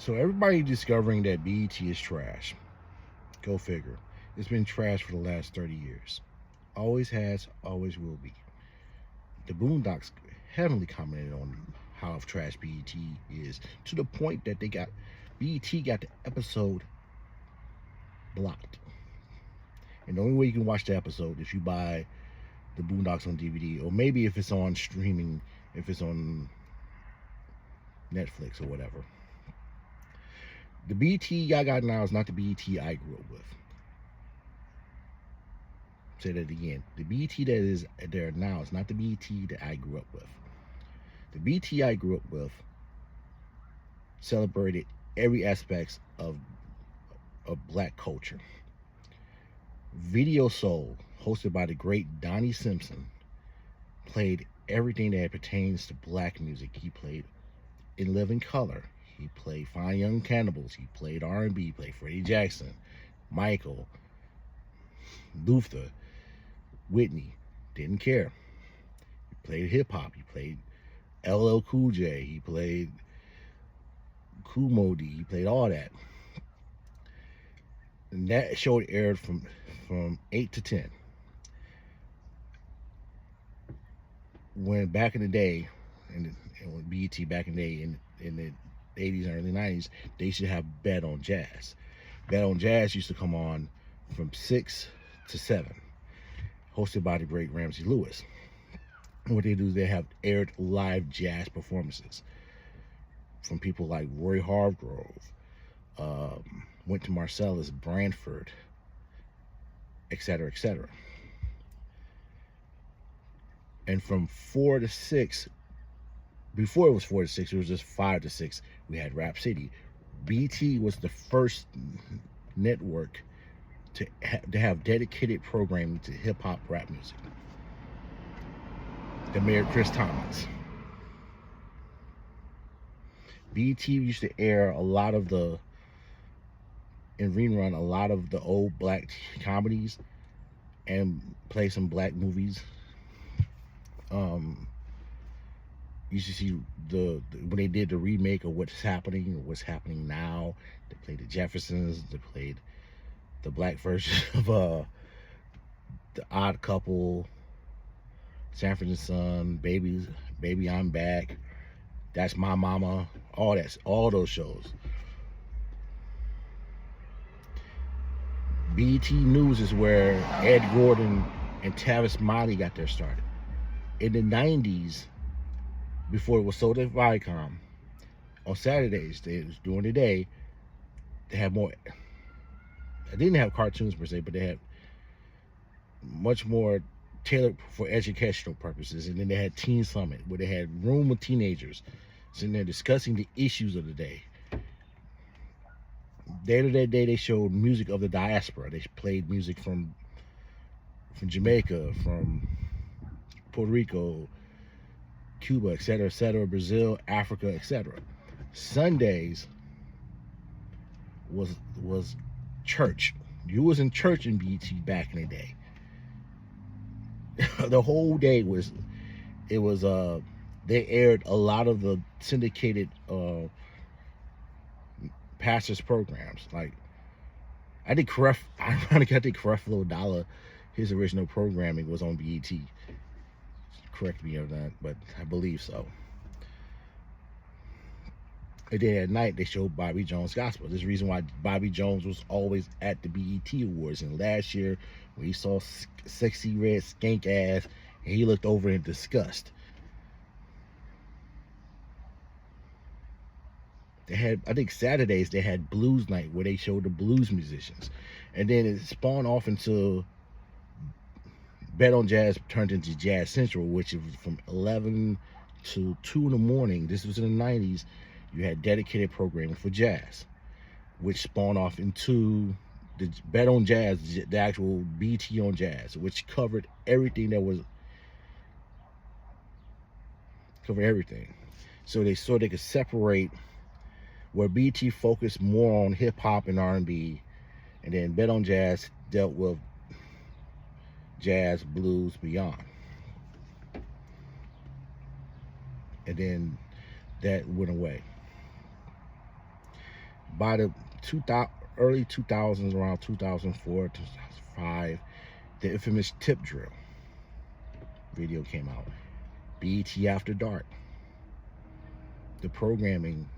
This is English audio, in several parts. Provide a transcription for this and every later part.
So everybody discovering that BET is trash. Go figure. It's been trash for the last 30 years. Always has, always will be. The Boondocks heavily commented on how trash BET is, to the point that BET got the episode blocked. And the only way you can watch the episode is you buy the Boondocks on DVD, or maybe if it's on streaming, if it's on Netflix or whatever. The BET y'all got now is not the BET I grew up with. Say that again. The BET that is there now is not the BET that I grew up with. The BET I grew up with celebrated every aspect of black culture. Video Soul, hosted by the great Donnie Simpson, played everything that pertains to black music. He played In Living Color. He played Fine Young Cannibals. He played R&B. He played Freddie Jackson, Michael, Luther, Whitney. Didn't care. He played hip hop. He played LL Cool J. He played Kool Moe Dee. He played all that. And that show aired from 8 to 10. When back in the day, and when BET back in the day, in the 80s and early 90s, they used to have Bet on Jazz. Bet on Jazz used to come on from 6 to 7, hosted by the great Ramsey Lewis. And what they do is they have aired live jazz performances from people like Roy Hargrove, Wynton Marsalis, Branford, etc., etc. And from 4 to 6, before it was 4 to 6, it was just 5 to 6, we had Rap City. BET was the first network to have dedicated programming to hip-hop rap music. The mayor, Chris Thomas. BET used to air a lot of the, and rerun a lot of the old black comedies and play some black movies. You should see when they did the remake of What's Happening or What's Happening Now. They played the Jeffersons. They played the black version of The Odd Couple, Sanford and Son, Baby I'm Back, That's My Mama, all those shows. BET News is where Ed Gordon and Tavis Smiley got their start. In the 90s, before it was sold at Viacom, on Saturdays, during the day, they had more. I didn't have cartoons per se, but they had much more tailored for educational purposes. And then they had Teen Summit, where they had room with teenagers sitting there discussing the issues of the day. Later that day, they showed music of the diaspora. They played music from Jamaica, from Puerto Rico, Cuba, etc., Brazil, Africa, etc. Sundays was church. You was in church in BET back in the day. The whole day they aired a lot of the syndicated pastors programs. Like I think Creflo Dollar, his original programming was on BET. Correct me on that, but I believe so. And then at night they showed Bobby Jones Gospel. There's a reason why Bobby Jones was always at the BET Awards. And last year, when he saw Sexy Red Skank Ass, and he looked over in disgust. They had, I think Saturdays they had Blues Night, where they showed the blues musicians. And then it spawned off into Bet on Jazz, turned into Jazz Central, which was from 11 to 2 in the morning. This was in the 90s. You had dedicated programming for jazz, which spawned off into the Bet on Jazz, the actual BT on Jazz, which covered everything So they could separate where BT focused more on hip hop and R&B, and then Bet on Jazz dealt with jazz, blues, beyond. And then that went away. by the early 2000s, around 2004, 2005, the infamous Tip Drill video came out. BET After Dark. The programming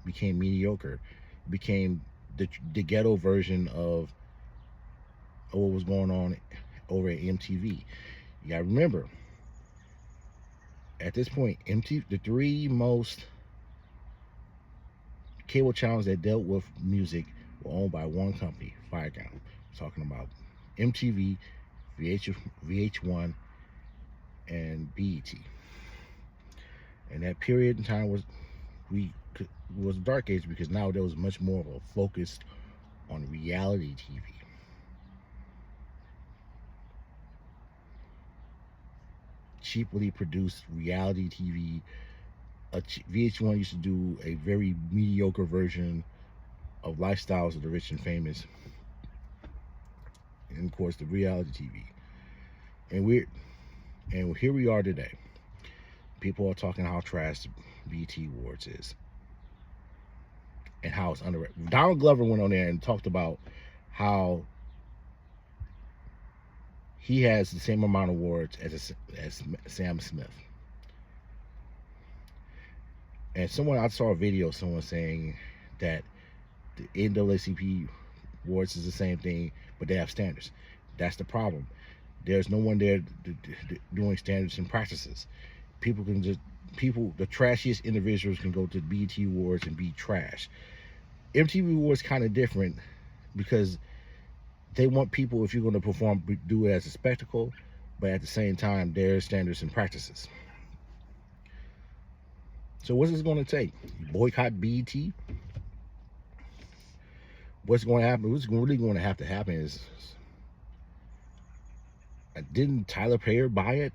became mediocre. It became the ghetto version of what was going on over at MTV. You gotta remember, at this point, the three most cable channels that dealt with music were owned by one company, Viacom. Talking about MTV, VH1, and BET. And that period in time was a dark age, because now there was much more of a focus on reality TV. Cheaply produced reality TV. VH1 used to do a very mediocre version of Lifestyles of the Rich and Famous, and of course the reality TV. And here we are today. People are talking how trash the BET Awards is, and how it's underrated. Donald Glover went on there and talked about how he has the same amount of awards as Sam Smith. And I saw a video of someone saying that the NAACP awards is the same thing, but they have standards. That's the problem. There's no one there doing standards and practices. The trashiest individuals can go to BET Awards and be trash. MTV Awards kind of different, because they want people, if you're going to perform, do it as a spectacle, but at the same time, there's standards and practices. So what's this going to take? Boycott BET? What's going to happen? What's really going to happen is, didn't Tyler Perry buy it?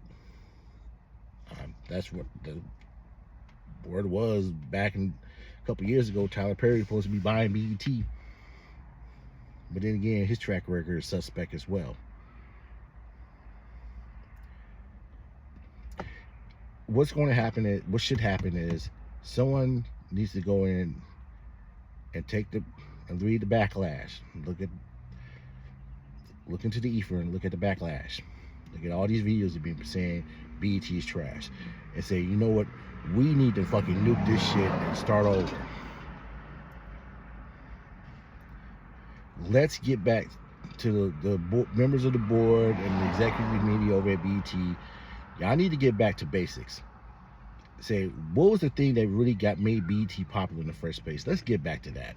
That's what the word was back a couple years ago. Tyler Perry was supposed to be buying BET. But then again, his track record is suspect as well. What should happen is someone needs to go in and read the backlash. Look into the ether and look at the backlash. Look at all these videos that have been saying BET is trash, and say, you know what, we need to fucking nuke this shit and start over. Let's get back to the members of the board and the executive committee over at BET. Y'all need to get back to basics. Say, what was the thing that really made BET popular in the first place? Let's get back to that.